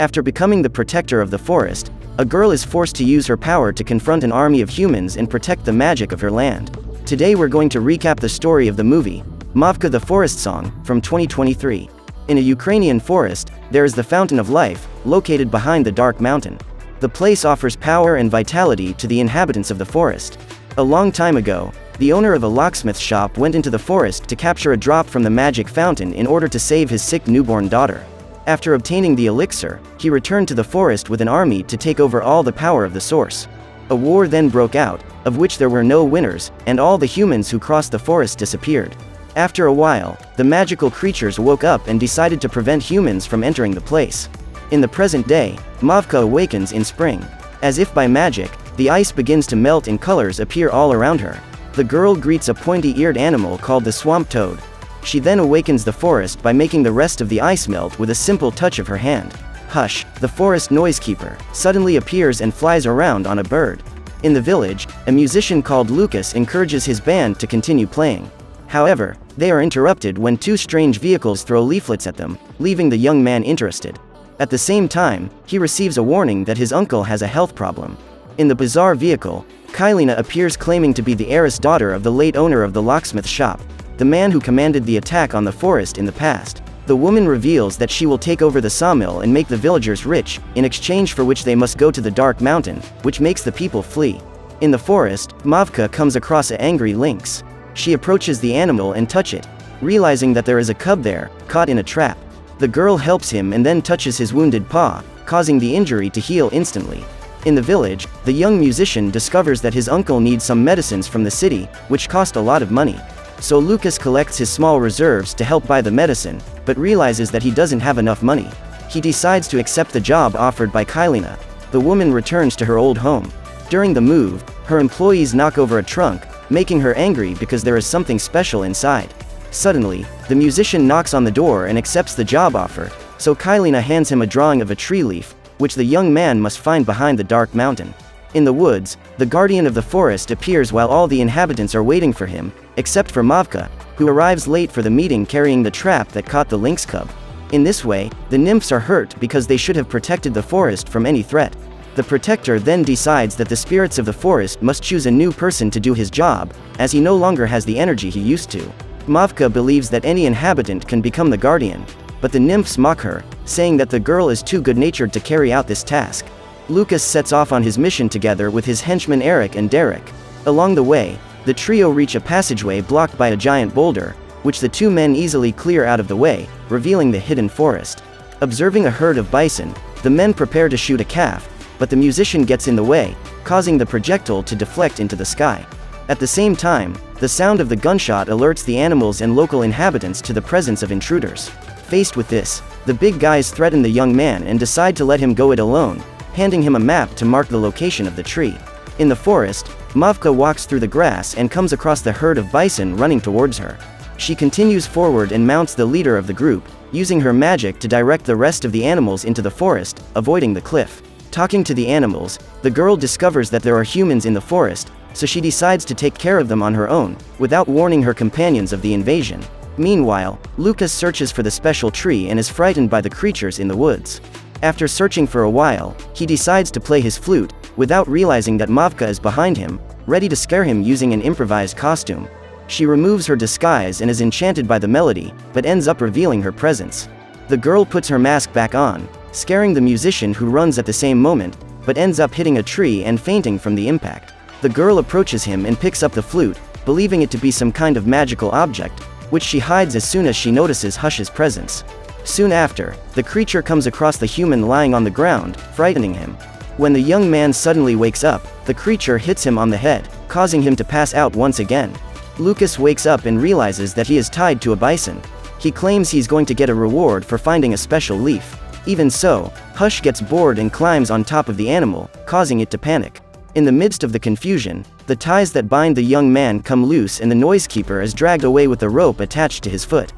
After becoming the protector of the forest, a girl is forced to use her power to confront an army of humans and protect the magic of her land. Today we're going to recap the story of the movie, MAVKA the Forest Song, from 2023. In a Ukrainian forest, there is the Fountain of Life, located behind the dark mountain. The place offers power and vitality to the inhabitants of the forest. A long time ago, the owner of a locksmith shop went into the forest to capture a drop from the magic fountain in order to save his sick newborn daughter. After obtaining the elixir, he returned to the forest with an army to take over all the power of the source. A war then broke out, of which there were no winners, and all the humans who crossed the forest disappeared. After a while, the magical creatures woke up and decided to prevent humans from entering the place. In the present day, MAVKA awakens in spring. As if by magic, the ice begins to melt and colors appear all around her. The girl greets a pointy-eared animal called the swamp toad. She then awakens the forest by making the rest of the ice melt with a simple touch of her hand. Hush, the forest noisekeeper, suddenly appears and flies around on a bird. In the village, a musician called Lucas encourages his band to continue playing. However, they are interrupted when two strange vehicles throw leaflets at them, leaving the young man interested. At the same time, he receives a warning that his uncle has a health problem. In the bizarre vehicle, Kailina appears claiming to be the heiress daughter of the late owner of the locksmith shop, the man who commanded the attack on the forest in the past. The woman reveals that she will take over the sawmill and make the villagers rich, in exchange for which they must go to the dark mountain, which makes the people flee. In the forest, MAVKA comes across an angry lynx. She approaches the animal and touches it, realizing that there is a cub there, caught in a trap. The girl helps him and then touches his wounded paw, causing the injury to heal instantly. In the village, the young musician discovers that his uncle needs some medicines from the city, which cost a lot of money. So Lucas collects his small reserves to help buy the medicine, but realizes that he doesn't have enough money. He decides to accept the job offered by Kailina. The woman returns to her old home. During the move, her employees knock over a trunk, making her angry because there is something special inside. Suddenly, the musician knocks on the door and accepts the job offer, so Kailina hands him a drawing of a tree leaf, which the young man must find behind the dark mountain. In the woods, the guardian of the forest appears while all the inhabitants are waiting for him, except for MAVKA, who arrives late for the meeting carrying the trap that caught the lynx cub. In this way, the nymphs are hurt because they should have protected the forest from any threat. The protector then decides that the spirits of the forest must choose a new person to do his job, as he no longer has the energy he used to. MAVKA believes that any inhabitant can become the guardian, but the nymphs mock her, saying that the girl is too good-natured to carry out this task. Lucas sets off on his mission together with his henchmen Eric and Derek. Along the way, the trio reach a passageway blocked by a giant boulder, which the two men easily clear out of the way, revealing the hidden forest. Observing a herd of bison, the men prepare to shoot a calf, but the musician gets in the way, causing the projectile to deflect into the sky. At the same time, the sound of the gunshot alerts the animals and local inhabitants to the presence of intruders. Faced with this, the big guys threaten the young man and decide to let him go it alone, handing him a map to mark the location of the tree. In the forest, MAVKA walks through the grass and comes across the herd of bison running towards her. She continues forward and mounts the leader of the group, using her magic to direct the rest of the animals into the forest, avoiding the cliff. Talking to the animals, the girl discovers that there are humans in the forest, so she decides to take care of them on her own, without warning her companions of the invasion. Meanwhile, Lucas searches for the special tree and is frightened by the creatures in the woods. After searching for a while, he decides to play his flute, without realizing that MAVKA is behind him, ready to scare him using an improvised costume. She removes her disguise and is enchanted by the melody, but ends up revealing her presence. The girl puts her mask back on, scaring the musician who runs at the same moment, but ends up hitting a tree and fainting from the impact. The girl approaches him and picks up the flute, believing it to be some kind of magical object, which she hides as soon as she notices Hush's presence. Soon after, the creature comes across the human lying on the ground, frightening him. When the young man suddenly wakes up, the creature hits him on the head, causing him to pass out once again. Lucas wakes up and realizes that he is tied to a bison. He claims he's going to get a reward for finding a special leaf. Even so, Hush gets bored and climbs on top of the animal, causing it to panic. In the midst of the confusion, the ties that bind the young man come loose and the noisekeeper is dragged away with a rope attached to his foot.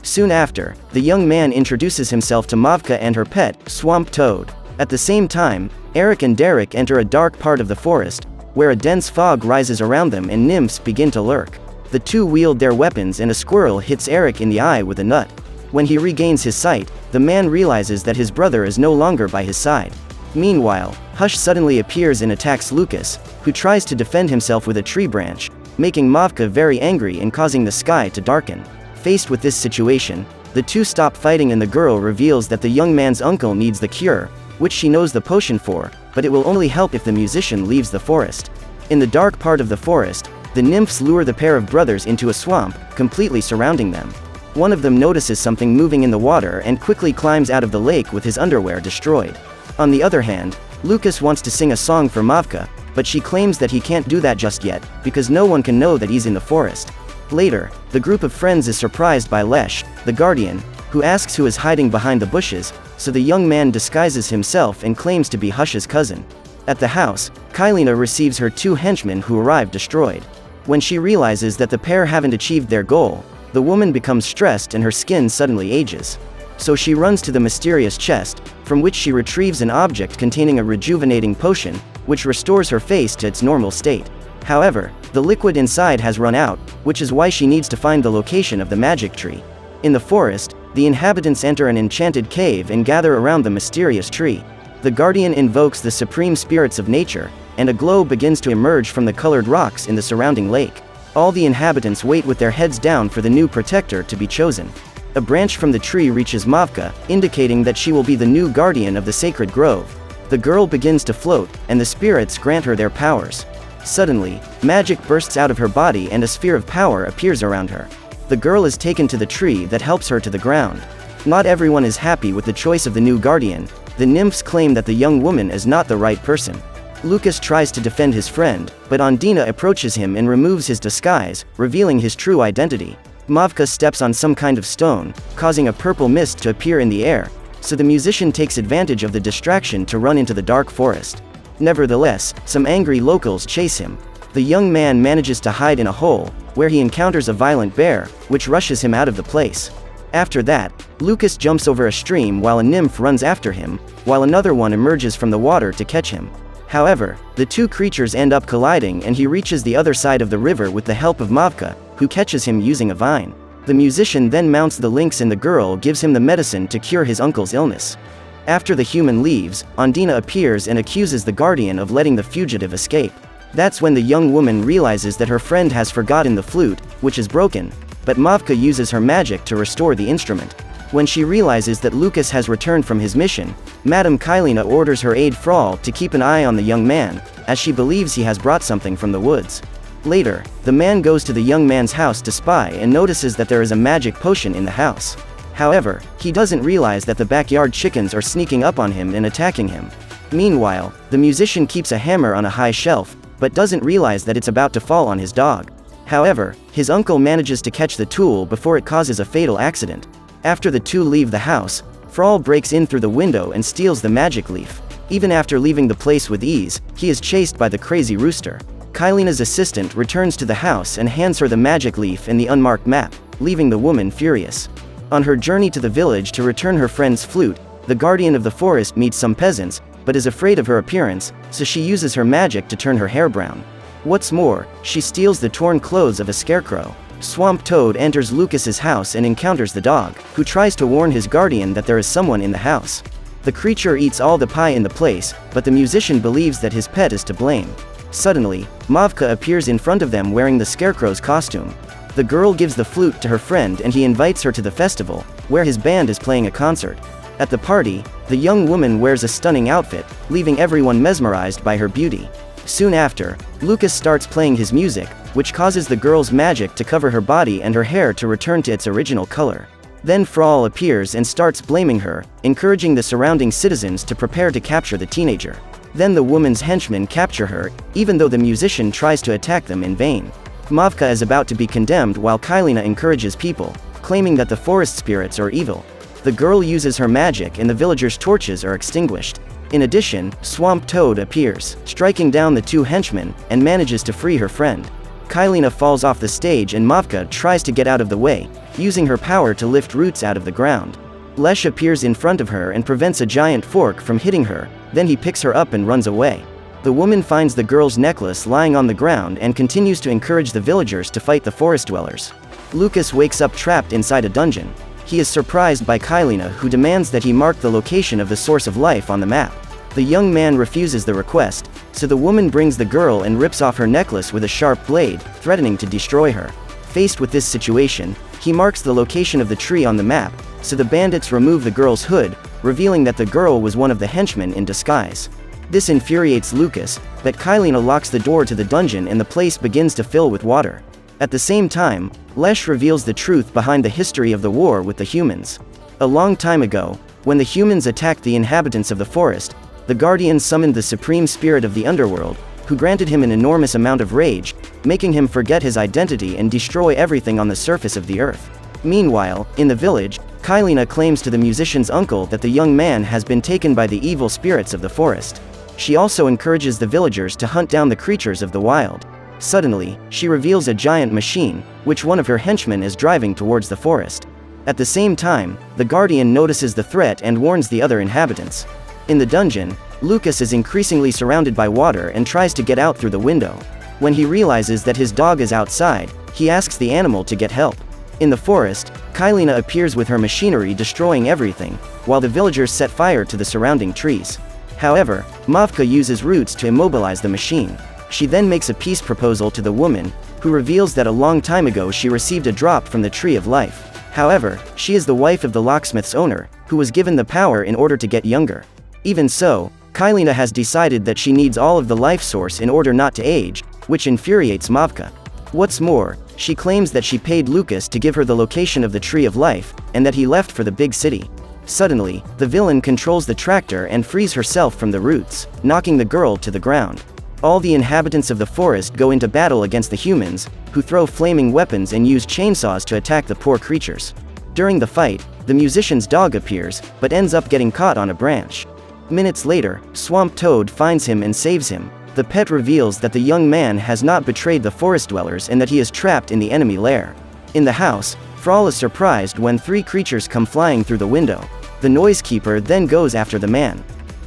Soon after, the young man introduces himself to MAVKA and her pet, Swamp Toad. At the same time, Eric and Derek enter a dark part of the forest, where a dense fog rises around them and nymphs begin to lurk. The two wield their weapons and a squirrel hits Eric in the eye with a nut. When he regains his sight, the man realizes that his brother is no longer by his side. Meanwhile, Hush suddenly appears and attacks Lucas, who tries to defend himself with a tree branch, making MAVKA very angry and causing the sky to darken. Faced with this situation, the two stop fighting and the girl reveals that the young man's uncle needs the cure, which she knows the potion for, but it will only help if the musician leaves the forest. In the dark part of the forest, the nymphs lure the pair of brothers into a swamp, completely surrounding them. One of them notices something moving in the water and quickly climbs out of the lake with his underwear destroyed. On the other hand, Lucas wants to sing a song for MAVKA, but she claims that he can't do that just yet, because no one can know that he's in the forest. Later, the group of friends is surprised by Lesh, the guardian, who asks who is hiding behind the bushes, so the young man disguises himself and claims to be Hush's cousin. At the house, Kylina receives her two henchmen who arrive destroyed. When she realizes that the pair haven't achieved their goal, the woman becomes stressed and her skin suddenly ages. So she runs to the mysterious chest, from which she retrieves an object containing a rejuvenating potion, which restores her face to its normal state. However, the liquid inside has run out, which is why she needs to find the location of the magic tree. In the forest, the inhabitants enter an enchanted cave and gather around the mysterious tree. The guardian invokes the supreme spirits of nature, and a glow begins to emerge from the colored rocks in the surrounding lake. All the inhabitants wait with their heads down for the new protector to be chosen. A branch from the tree reaches MAVKA, indicating that she will be the new guardian of the sacred grove. The girl begins to float, and the spirits grant her their powers. Suddenly, magic bursts out of her body and a sphere of power appears around her. The girl is taken to the tree that helps her to the ground. Not everyone is happy with the choice of the new guardian. The nymphs claim that the young woman is not the right person. Lucas tries to defend his friend, but Ondina approaches him and removes his disguise, revealing his true identity. MAVKA steps on some kind of stone, causing a purple mist to appear in the air, so the musician takes advantage of the distraction to run into the dark forest. Nevertheless, some angry locals chase him. The young man manages to hide in a hole, where he encounters a violent bear, which rushes him out of the place. After that, Lucas jumps over a stream while a nymph runs after him, while another one emerges from the water to catch him. However, the two creatures end up colliding and he reaches the other side of the river with the help of MAVKA, who catches him using a vine. The musician then mounts the lynx and the girl gives him the medicine to cure his uncle's illness. After the human leaves, Ondina appears and accuses the guardian of letting the fugitive escape. That's when the young woman realizes that her friend has forgotten the flute, which is broken, but MAVKA uses her magic to restore the instrument. When she realizes that Lucas has returned from his mission, Madame Kylina orders her aide Frawl to keep an eye on the young man, as she believes he has brought something from the woods. Later, the man goes to the young man's house to spy and notices that there is a magic potion in the house. However, he doesn't realize that the backyard chickens are sneaking up on him and attacking him. Meanwhile, the musician keeps a hammer on a high shelf, but doesn't realize that it's about to fall on his dog. However, his uncle manages to catch the tool before it causes a fatal accident. After the two leave the house, Frawl breaks in through the window and steals the magic leaf. Even after leaving the place with ease, he is chased by the crazy rooster. Kylina's assistant returns to the house and hands her the magic leaf and the unmarked map, leaving the woman furious. On her journey to the village to return her friend's flute, the guardian of the forest meets some peasants, but is afraid of her appearance, so she uses her magic to turn her hair brown. What's more, she steals the torn clothes of a scarecrow. Swamp Toad enters Lucas's house and encounters the dog, who tries to warn his guardian that there is someone in the house. The creature eats all the pie in the place, but the musician believes that his pet is to blame. Suddenly, MAVKA appears in front of them wearing the scarecrow's costume. The girl gives the flute to her friend and he invites her to the festival, where his band is playing a concert. At the party, the young woman wears a stunning outfit, leaving everyone mesmerized by her beauty. Soon after, Lucas starts playing his music, which causes the girl's magic to cover her body and her hair to return to its original color. Then Frawl appears and starts blaming her, encouraging the surrounding citizens to prepare to capture the teenager. Then the woman's henchmen capture her, even though the musician tries to attack them in vain. MAVKA is about to be condemned while Kylina encourages people, claiming that the forest spirits are evil. The girl uses her magic and the villagers' torches are extinguished. In addition, Swamp Toad appears, striking down the two henchmen, and manages to free her friend. Kylina falls off the stage and MAVKA tries to get out of the way, using her power to lift roots out of the ground. Lesh appears in front of her and prevents a giant fork from hitting her, then he picks her up and runs away. The woman finds the girl's necklace lying on the ground and continues to encourage the villagers to fight the forest dwellers. Lucas wakes up trapped inside a dungeon. He is surprised by Kylina, who demands that he mark the location of the source of life on the map. The young man refuses the request, so the woman brings the girl and rips off her necklace with a sharp blade, threatening to destroy her. Faced with this situation, he marks the location of the tree on the map, so the bandits remove the girl's hood, revealing that the girl was one of the henchmen in disguise. This infuriates Lucas, but Kylina locks the door to the dungeon and the place begins to fill with water. At the same time, Lesh reveals the truth behind the history of the war with the humans. A long time ago, when the humans attacked the inhabitants of the forest, the Guardian summoned the supreme spirit of the underworld, who granted him an enormous amount of rage, making him forget his identity and destroy everything on the surface of the earth. Meanwhile, in the village, Kylina claims to the musician's uncle that the young man has been taken by the evil spirits of the forest. She also encourages the villagers to hunt down the creatures of the wild. Suddenly, she reveals a giant machine, which one of her henchmen is driving towards the forest. At the same time, the Guardian notices the threat and warns the other inhabitants. In the dungeon, Lucas is increasingly surrounded by water and tries to get out through the window. When he realizes that his dog is outside, he asks the animal to get help. In the forest, Kylina appears with her machinery destroying everything, while the villagers set fire to the surrounding trees. However, MAVKA uses roots to immobilize the machine. She then makes a peace proposal to the woman, who reveals that a long time ago she received a drop from the Tree of Life. However, she is the wife of the locksmith's owner, who was given the power in order to get younger. Even so, Kylina has decided that she needs all of the life source in order not to age, which infuriates MAVKA. What's more, she claims that she paid Lucas to give her the location of the Tree of Life, and that he left for the big city. Suddenly, the villain controls the tractor and frees herself from the roots, knocking the girl to the ground. All the inhabitants of the forest go into battle against the humans, who throw flaming weapons and use chainsaws to attack the poor creatures. During the fight, the musician's dog appears, but ends up getting caught on a branch. Minutes later, Swamp Toad finds him and saves him. The pet reveals that the young man has not betrayed the forest dwellers and that he is trapped in the enemy lair. In the house, Frawl is surprised when 3 creatures come flying through the window. The noise keeper then goes after the man,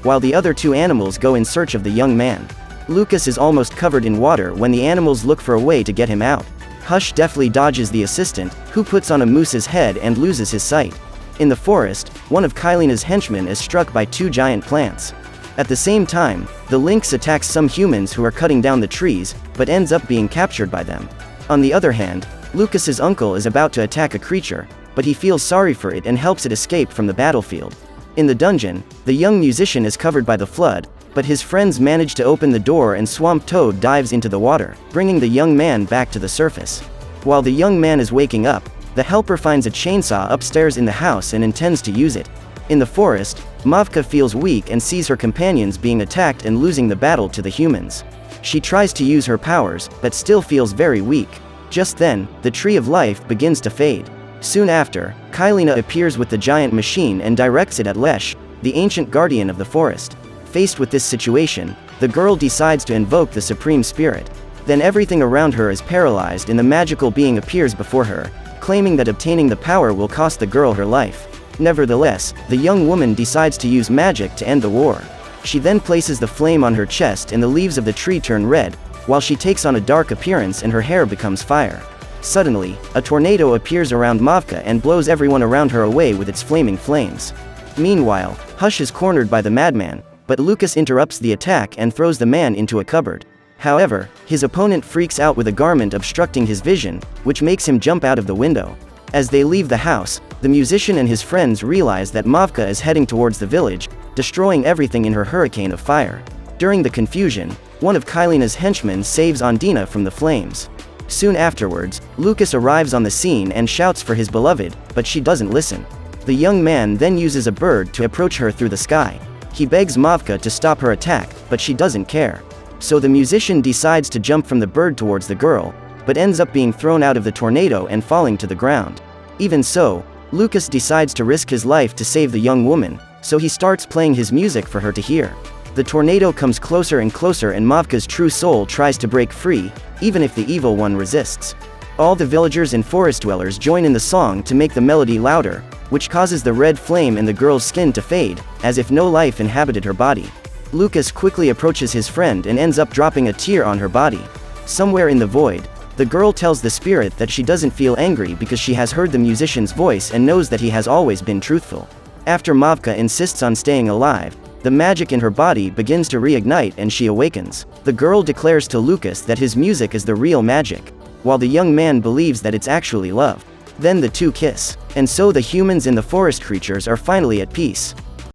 while the other 2 animals go in search of the young man. Lucas is almost covered in water when the animals look for a way to get him out. Hush deftly dodges the assistant, who puts on a moose's head and loses his sight. In the forest, one of Kylina's henchmen is struck by 2 giant plants. At the same time, the lynx attacks some humans who are cutting down the trees, but ends up being captured by them. On the other hand, Lucas's uncle is about to attack a creature, but he feels sorry for it and helps it escape from the battlefield. In the dungeon, the young musician is covered by the flood, but his friends manage to open the door and Swamp Toad dives into the water, bringing the young man back to the surface. While the young man is waking up, the helper finds a chainsaw upstairs in the house and intends to use it. In the forest, MAVKA feels weak and sees her companions being attacked and losing the battle to the humans. She tries to use her powers, but still feels very weak. Just then, the Tree of Life begins to fade. Soon after, Kylina appears with the giant machine and directs it at Lesh, the ancient guardian of the forest. Faced with this situation, the girl decides to invoke the Supreme Spirit. Then everything around her is paralyzed and the magical being appears before her, claiming that obtaining the power will cost the girl her life. Nevertheless, the young woman decides to use magic to end the war. She then places the flame on her chest and the leaves of the tree turn red, while she takes on a dark appearance and her hair becomes fire. Suddenly, a tornado appears around MAVKA and blows everyone around her away with its flaming flames. Meanwhile, Hush is cornered by the madman, but Lucas interrupts the attack and throws the man into a cupboard. However, his opponent freaks out with a garment obstructing his vision, which makes him jump out of the window. As they leave the house, the musician and his friends realize that MAVKA is heading towards the village, destroying everything in her hurricane of fire. During the confusion, one of Kylina's henchmen saves Ondina from the flames. Soon afterwards, Lucas arrives on the scene and shouts for his beloved, but she doesn't listen. The young man then uses a bird to approach her through the sky. He begs MAVKA to stop her attack, but she doesn't care. So the musician decides to jump from the bird towards the girl, but ends up being thrown out of the tornado and falling to the ground. Even so, Lucas decides to risk his life to save the young woman, so he starts playing his music for her to hear. The tornado comes closer and closer and MAVKA's true soul tries to break free, even if the evil one resists. All the villagers and forest dwellers join in the song to make the melody louder, which causes the red flame in the girl's skin to fade, as if no life inhabited her body. Lucas quickly approaches his friend and ends up dropping a tear on her body. Somewhere in the void, The girl tells the spirit that she doesn't feel angry because she has heard the musician's voice and knows that he has always been truthful. After MAVKA insists on staying alive, the magic in her body begins to reignite and she awakens. The girl declares to Lucas that his music is the real magic, while the young man believes that it's actually love. Then the two kiss. And so the humans and the forest creatures are finally at peace.